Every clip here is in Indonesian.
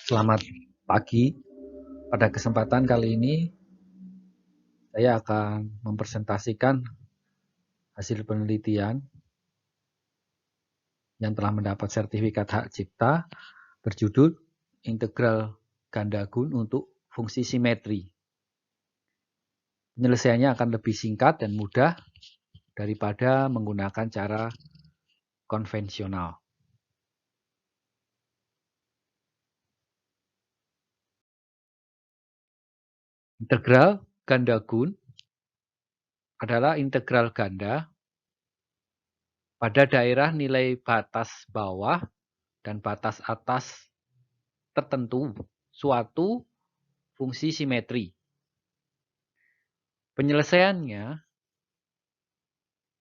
Selamat pagi. Pada kesempatan kali ini saya akan mempresentasikan hasil penelitian yang telah mendapat sertifikat hak cipta berjudul Integral Ganda Gun untuk Fungsi Simetri. Penyelesaiannya akan lebih singkat dan mudah daripada menggunakan cara konvensional. Integral ganda gun adalah integral ganda pada daerah nilai batas bawah dan batas atas tertentu suatu fungsi simetri. Penyelesaiannya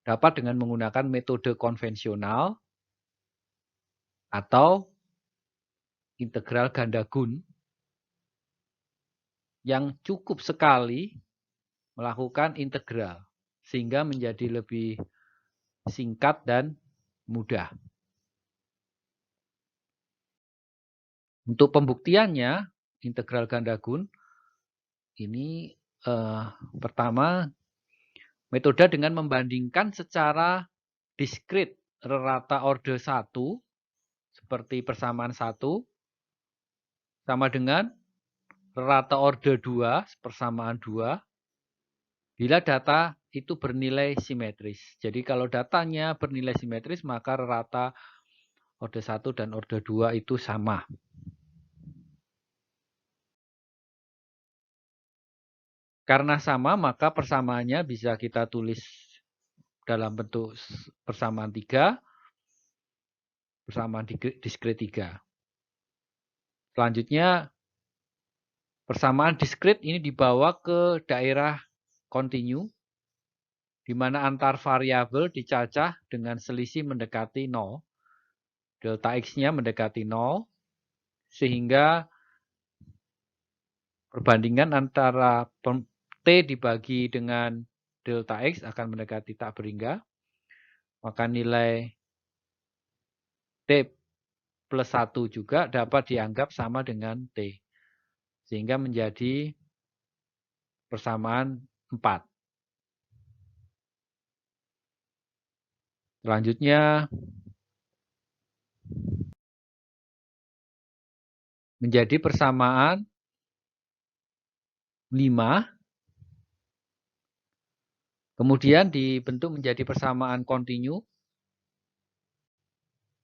dapat dengan menggunakan metode konvensional atau integral ganda gun yang cukup sekali melakukan integral sehingga menjadi lebih singkat dan mudah. Untuk pembuktiannya, integral ganda gun ini pertama metode dengan membandingkan secara diskrit rata order 1 seperti persamaan 1 sama dengan rata order 2 persamaan 2 bila data itu bernilai simetris. Jadi kalau datanya bernilai simetris maka rata order 1 dan order 2 itu sama. Karena sama maka persamaannya bisa kita tulis dalam bentuk persamaan 3, persamaan diskrit 3. Selanjutnya persamaan diskrit ini dibawa ke daerah kontinu di mana antar variabel dicacah dengan selisih mendekati 0. Delta X-nya mendekati 0 sehingga perbandingan antara T dibagi dengan delta X akan mendekati tak berhingga. Maka nilai T plus 1 juga dapat dianggap sama dengan T. Sehingga menjadi persamaan 4. Selanjutnya menjadi persamaan 5. Kemudian dibentuk menjadi persamaan kontinu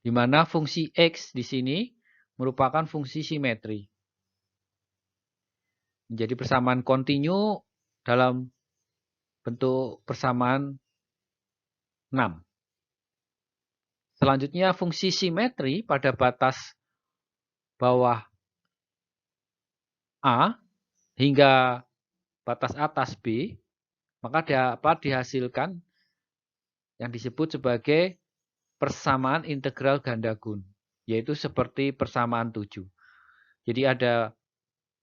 di mana fungsi X di sini merupakan fungsi simetri. Menjadi persamaan kontinu dalam bentuk persamaan 6. Selanjutnya fungsi simetri pada batas bawah A hingga batas atas B, maka dapat dihasilkan yang disebut sebagai persamaan integral ganda gun, yaitu seperti persamaan 7. Jadi ada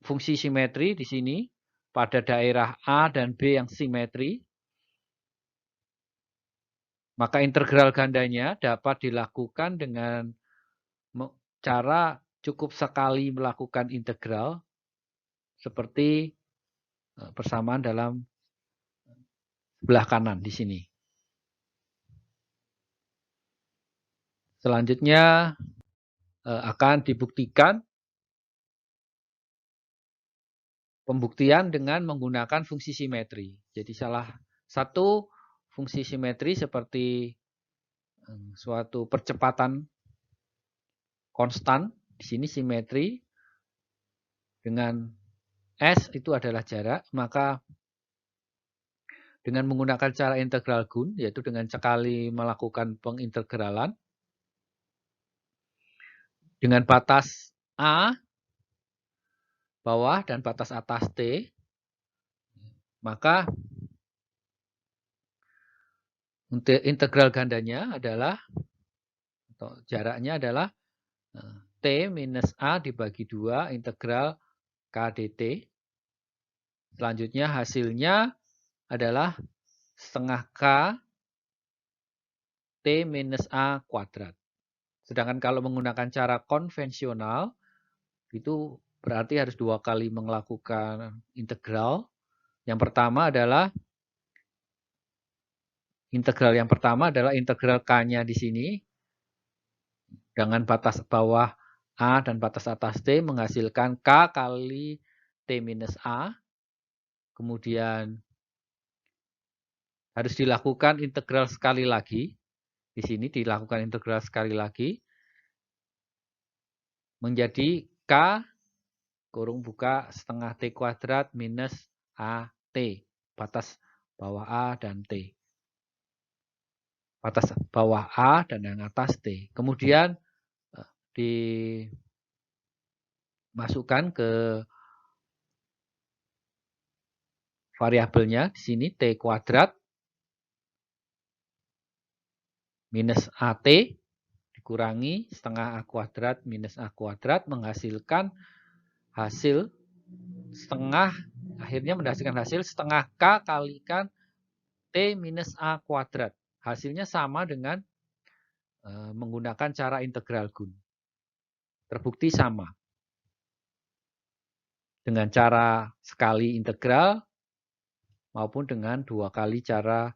fungsi simetri di sini pada daerah A dan B yang simetri, maka integral gandanya dapat dilakukan dengan cara cukup sekali melakukan integral seperti persamaan dalam sebelah kanan di sini. Selanjutnya akan dibuktikan pembuktian dengan menggunakan fungsi simetri. Jadi salah satu fungsi simetri seperti suatu percepatan konstan, di sini simetri dengan S itu adalah jarak, maka dengan menggunakan cara integral gun, yaitu dengan sekali melakukan pengintegralan, dengan batas A bawah dan batas atas T, maka integral gandanya adalah, atau jaraknya adalah T minus A dibagi 2 integral K dt. Selanjutnya hasilnya adalah setengah K T minus A kuadrat. Sedangkan kalau menggunakan cara konvensional, itu berarti harus 2 kali melakukan integral. Yang pertama adalah integral K-nya di sini dengan batas bawah A dan batas atas T menghasilkan K kali T minus A. Kemudian harus dilakukan integral sekali lagi. Di sini dilakukan integral sekali lagi. Menjadi K kurung buka setengah T kuadrat minus AT. Batas bawah A dan T. Batas bawah A dan yang atas T. Kemudian dimasukkan ke variabelnya di sini T kuadrat minus AT dikurangi setengah A kuadrat minus A kuadrat menghasilkan hasil setengah, akhirnya menghasilkan hasil setengah K kalikan T minus A kuadrat. Hasilnya sama dengan menggunakan cara integral Gun. Terbukti sama. Dengan cara sekali integral maupun dengan 2 kali cara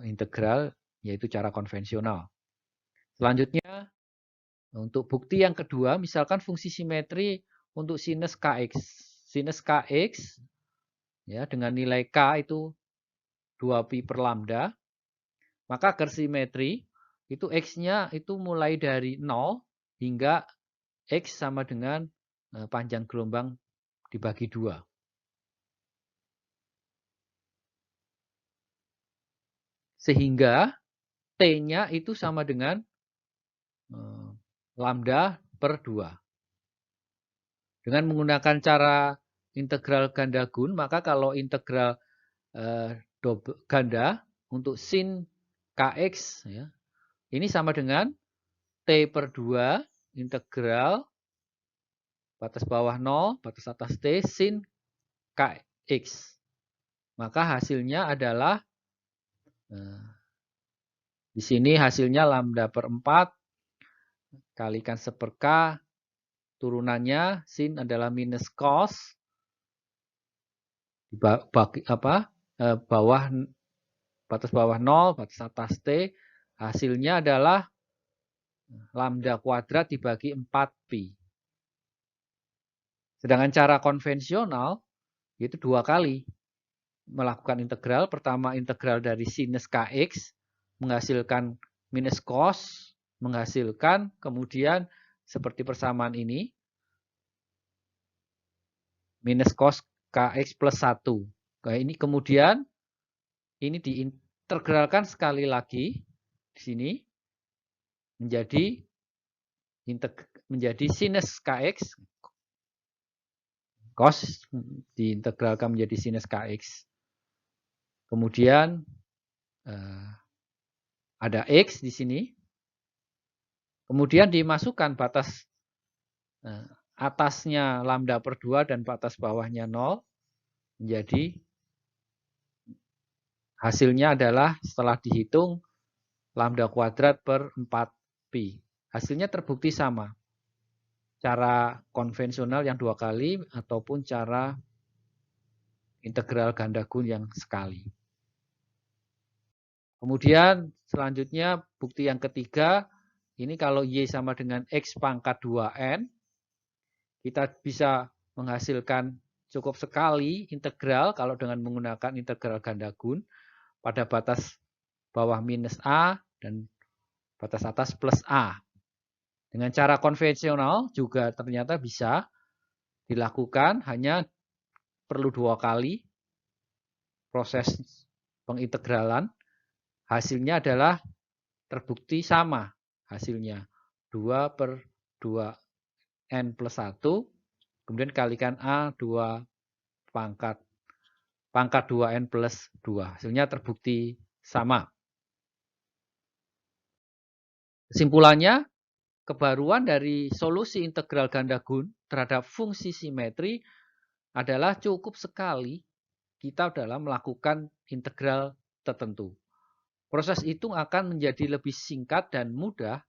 integral, yaitu cara konvensional. Selanjutnya, untuk bukti yang kedua, misalkan fungsi simetri untuk sinus Kx. Sinus Kx ya, dengan nilai K itu 2pi per lambda, maka agar simetri, itu X-nya itu mulai dari 0 hingga X sama dengan panjang gelombang dibagi 2. Sehingga T-nya itu sama dengan lambda per 2. Dengan menggunakan cara integral ganda Gun, maka kalau integral ganda untuk sin Kx, ya, ini sama dengan T per 2 integral batas bawah 0, batas atas T sin Kx. Maka hasilnya adalah di sini hasilnya lambda per 4 kalikan 1/k, turunannya sin adalah minus cos bawah batas bawah 0, batas atas T, hasilnya adalah lambda kuadrat dibagi 4pi. Sedangkan cara konvensional yaitu 2 kali melakukan integral. Pertama integral dari sinus Kx menghasilkan minus cos, menghasilkan kemudian seperti persamaan ini minus cos Kx plus 1. Nah, ini kemudian ini diintegralkan sekali lagi di sini menjadi sinus Kx, cos diintegralkan menjadi sinus Kx. Kemudian ada X di sini. Kemudian dimasukkan batas atasnya lambda per 2 dan batas bawahnya 0. Menjadi hasilnya adalah setelah dihitung lambda kuadrat per 4pi. Hasilnya terbukti sama. Cara konvensional yang 2 kali ataupun cara integral ganda Gun yang sekali. Kemudian selanjutnya bukti yang ketiga, ini kalau Y sama dengan X pangkat 2N, kita bisa menghasilkan cukup sekali integral kalau dengan menggunakan integral ganda Gun pada batas bawah minus A dan batas atas plus A. Dengan cara konvensional juga ternyata bisa dilakukan, hanya perlu 2 kali proses pengintegralan. Hasilnya adalah terbukti sama hasilnya 2 per 2N plus 1 kemudian kalikan A 2 pangkat 2N plus 2. Hasilnya terbukti sama. Kesimpulannya, kebaruan dari solusi integral ganda Gun terhadap fungsi simetri adalah cukup sekali kita dalam melakukan integral tertentu. Proses hitung akan menjadi lebih singkat dan mudah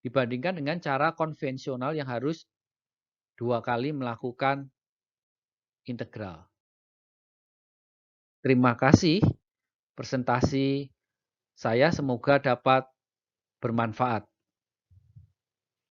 dibandingkan dengan cara konvensional yang harus 2 kali melakukan integral. Terima kasih presentasi saya semoga dapat bermanfaat.